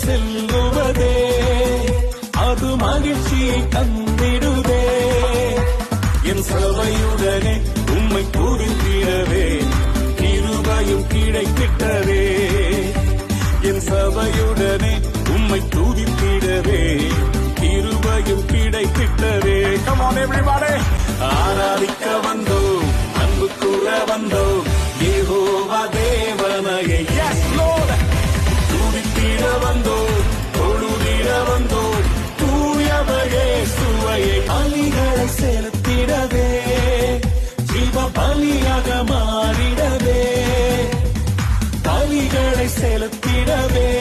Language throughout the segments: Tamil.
செல்லுவதே அது மகிழ்ச்சியை தந்திடுதே. என் சபையுடனே உம்மை துதித்திடவே கிருபையும் கிடைத்திட்டதே. என் சபையுடனே உம்மை துதித்திடவே கிருபையும் கிடைத்திட்டதே. Come on everybody. ஆராதிக்க வந்தோம், அன்பு கூற வந்தோம், யெகோவா தேவனையே. Yes Lord. துதித்திட வந்தோம், தொழுதிட வந்தோம், தூயவரே சுவையை பலிகளை செலுத்திடவே ஜீவ பலியாக மாறிடவே. பலிகளை செலுத்திடவே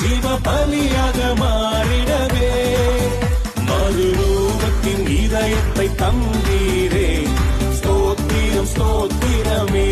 ஜீவ பலியாக மாறிடவே. மறுரூபத்தின் இதயத்தை தந்தீரே, ஸ்தோத்திரம் ஸ்தோத்திரமே.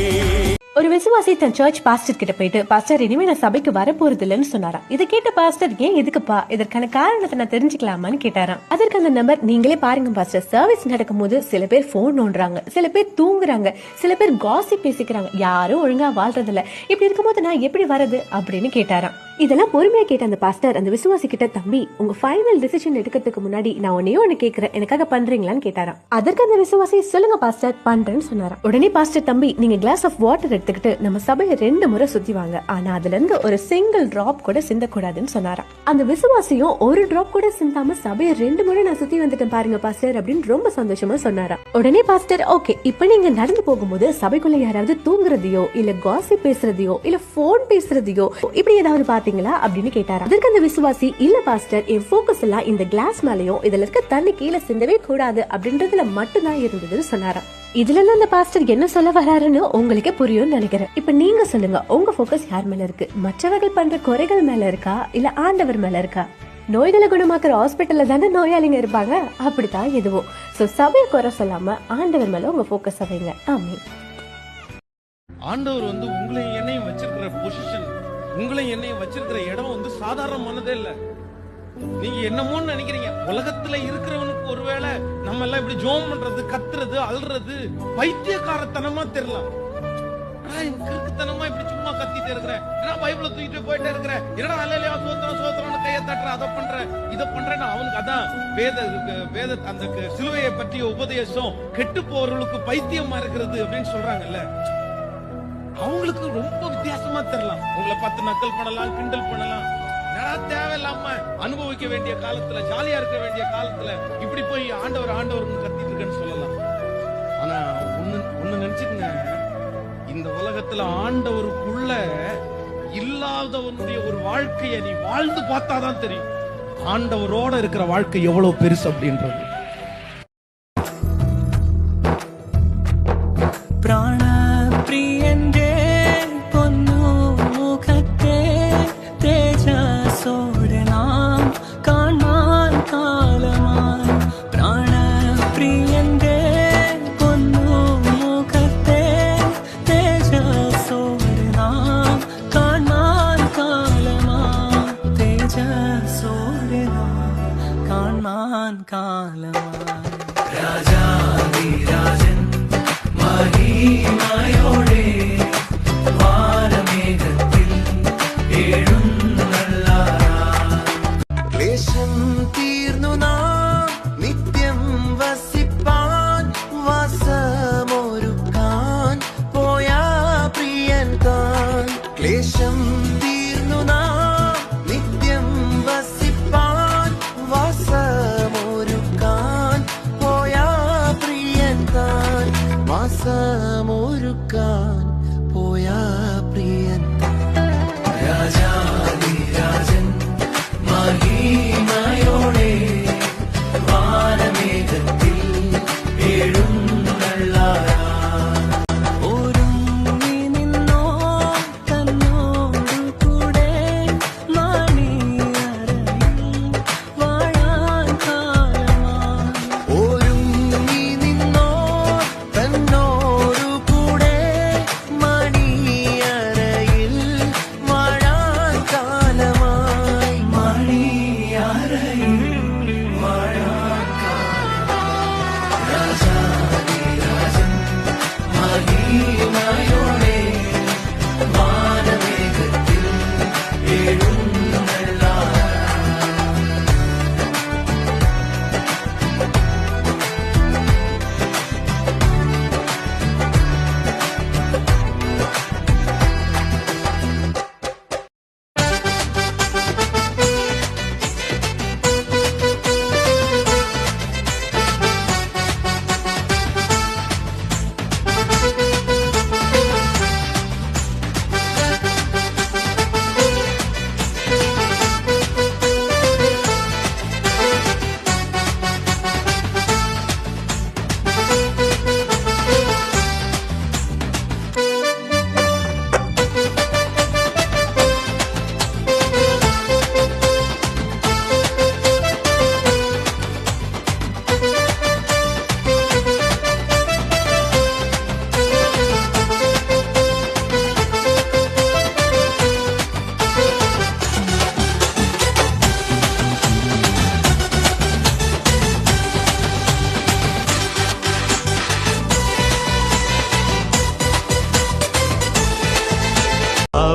ஒரு விசுவாசி தன் சர்ச் பாஸ்டர் கிட்ட போயிட்டு, பாஸ்டர் இனிமே நான் சபைக்கு வரப்போறது இல்லைன்னு சொன்னாராம். இதை கேட்ட பாஸ்டர், ஏன் எதுக்குப்பா, இதற்கான காரணத்தை நான் தெரிஞ்சுக்கலாமான்னு கேட்டாராம். அதற்கு அந்த நம்பர், நீங்களே பாருங்க பாஸ்டர், சர்வீஸ் நடக்கும் போது சில பேர் போன் நோண்டுறாங்க, சில பேர் தூங்குறாங்க, சில பேர் காசிப் பேசிக்கிறாங்க, யாரும் ஒழுங்கா வாழ்றது இல்ல, இப்படி இருக்கும்போது நான் எப்படி வரது அப்படின்னு கேட்டாராம். இதெல்லாம் பொறுமையா கேட்ட அந்த பாஸ்டர் அந்த விசுவாசி கிட்ட, தம்பி உங்க ஃபைனல் டிசிஷன் எடுக்கிறதுக்கு முன்னாடி நான் ஒன்னு கேக்குறேன், எனக்காக பண்றீங்களான்னு கேட்டாராம். அதற்கு அந்த விசுவாசி, சொல்லுங்க பாஸ்டர் பண்றேன்னு சொன்னாராம். உடனே பாஸ்டர், தம்பி நீங்க கிளாஸ் ஆஃப் வாட்டர் எடுத்துக்கிட்டு நம்ம சபையை 2 முறை சுத்தி வாங்க, ஆனா அதுல இருந்து ஒரு சிங்கிள் டிராப் கூட சிந்தக்கூடாதுன்னு சொன்னாராம். அந்த விசுவாசியும் ஒரு டிராப் கூட சிந்தாம சபையை 2 முறை நான் சுத்தி வந்துட்டேன் பாருங்க பாஸ்டர் அப்படின்னு ரொம்ப சந்தோஷமா சொன்னாராம். உடனே பாஸ்டர், ஓகே இப்ப நீங்க நடந்து போகும்போது சபைக்குள்ள யாராவது தூங்குறதையோ இல்ல காசிப் பேசுறதையோ இல்ல போன் பேசுறதையோ இப்படி ஏதாவது பாத்தீங்களா அப்படின்னு கேட்டாரா. அதற்கு அந்த விசுவாசி, இல்ல பாஸ்டர் என் போக்கஸ் எல்லாம் இந்த கிளாஸ் மேலயும் இதுல இருக்க தண்ணி கீழே சிந்தவே கூடாது அப்படின்றதுல மட்டும்தான் இருந்ததுன்னு சொன்னாராம். இதுல இருந்து அந்த பாஸ்டர் என்ன சொல்ல வராருன்னு உங்களுக்கே புரியும்னு நினைக்கிறேன். இப்ப நீங்க சொல்லுங்க, உங்க போக்கஸ் யார் மேல இருக்கு? மற்றவர்கள் பண்ற குறைகள் மேல இருக்கா இல்ல ஆண்டவர் மேல இருக்கா? நோய்களை குணமாக்குற ஹாஸ்பிட்டல்ல தானே நோயாளிங்க இருப்பாங்க, அப்படித்தான் எதுவும். சோ சபையை குறை சொல்லாம ஆண்டவர் மேல உங்க போக்கஸ் வைங்க. ஆமென். ஆண்டவர் உங்களை என்னையும் வச்சிருக்கிற பொசிஷன், உங்களை என்னையும் வச்சிருக்கிற இடம் சாதாரணமானதே இல்ல. நீங்க என்னமோன்னு நினைக்கிறீங்க. உலகத்துல இருக்கிறவனுக்கு ஒருவேளை நம்ம எல்லாம் இப்படி ஜோம் பண்றது, கத்துறது, அல்றது பைத்தியக்காரத்தனமா தெரியலாம். கிறுக்குத்தனமா இப்படி சும்மா கத்திட்டே இருக்கிறேன், ஏன்னா பைபிளை தூக்கிட்டு போயிட்டே இருக்கிறேன், என்னடா அல்லேலூயா சோத்திரம் சோத்திரம்னு கையை தட்டுற, அதை பண்ற இதை பண்றேன்னு அவனுக்கு அதான் வேத அந்த சிலுவையை பற்றிய உபதேசம் கெட்டு போறவர்களுக்கு பைத்தியமா இருக்கிறது அப்படின்னு சொல்றாங்கல்ல. அவங்களுக்கு ரொம்ப வித்தியாசமா தெரியலாம். உங்களை பார்த்து நக்கல் பண்ணலாம், கிண்டல் பண்ணலாம். தேவையில்லாம அனுபவிக்க வேண்டிய காலத்துல, ஜாலியா இருக்க வேண்டிய காலத்துல இப்படி போய் ஆண்டவர் ஆண்டவர் கத்திட்டு இருக்கேன்னு சொல்லலாம். ஆனா ஒண்ணு நினைச்சுக்கங்க, இந்த உலகத்துல ஆண்டவருக்குள்ள இல்லாதவனுடைய ஒரு வாழ்க்கையை நீ வாழ்ந்து பார்த்தாதான் தெரியும் ஆண்டவரோட இருக்கிற வாழ்க்கை எவ்வளவு பெருசு அப்படின்றது. பிராண பிரியந்தே பொன்னு முகத்தே தேஜசோடு நாம் காணான் காலமாய். பிராண பிரியந்தே பொன்னு முகத்தே தேஜசோடு நாம் காணான் காலமாய். தேஜசோடு நாம் காணான் காலமாய். ராஜாதி ராஜன் மகிமையோடே வானமேகத்தில் எழுந்தருளாரா. ക്ലേശം തീർന്നു നാം നിത്യം വസിപ്പാൻ വാസമൊരുക്കാൻ പോയ പ്രിയൻ താൻ. ക്ലേശം തീർന്നു നാം നിത്യം വസിപ്പാൻ വാസമൊരുക്കാൻ പോയ പ്രിയൻ താൻ. വാസമൊരുക്കാൻ പോയ പ്രിയൻ. രാജാതി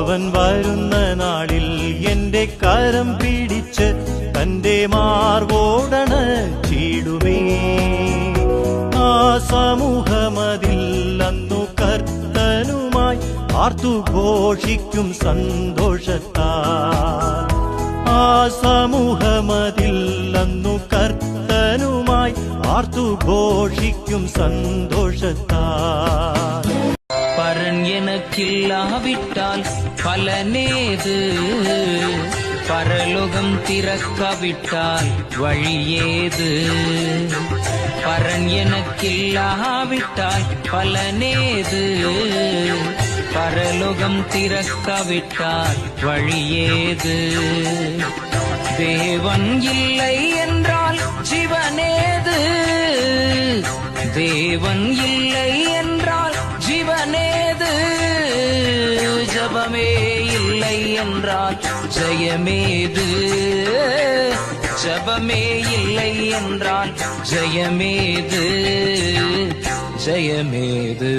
അവൻ വരുന്ന നാളിൽ എന്റെ കരം പിടിച്ച് തന്റെ മാർവോടണച്ചിടുമേ. ആ സമൂഹമതിൽ അന്നു കർത്തനുമായി ആർത്തുഘോഷിക്കും സന്തോഷത്താൽ. ആ സമൂഹമതിൽ അന്നു കർത്തനുമായി ആർത്തുഘോഷിക്കും സന്തോഷത്താൽ. பரன் எனக்கில்லாவிட்டால் பலனேது, பரலோகம் திறக்காவிட்டால் வழியேது. பரன் எனக்கில்லாவிட்டால் பலனேது, பரலோகம் திறக்காவிட்டால் வழியேது. தேவன் இல்லை என்றால் ஜீவனேது, தேவன் இல்லை என்றால் ஜீவனேது. ஜபமே இல்லை என்றால் ஜெயமேது, ஜபமே இல்லை என்றால் ஜெயமேது, ஜெயமேது.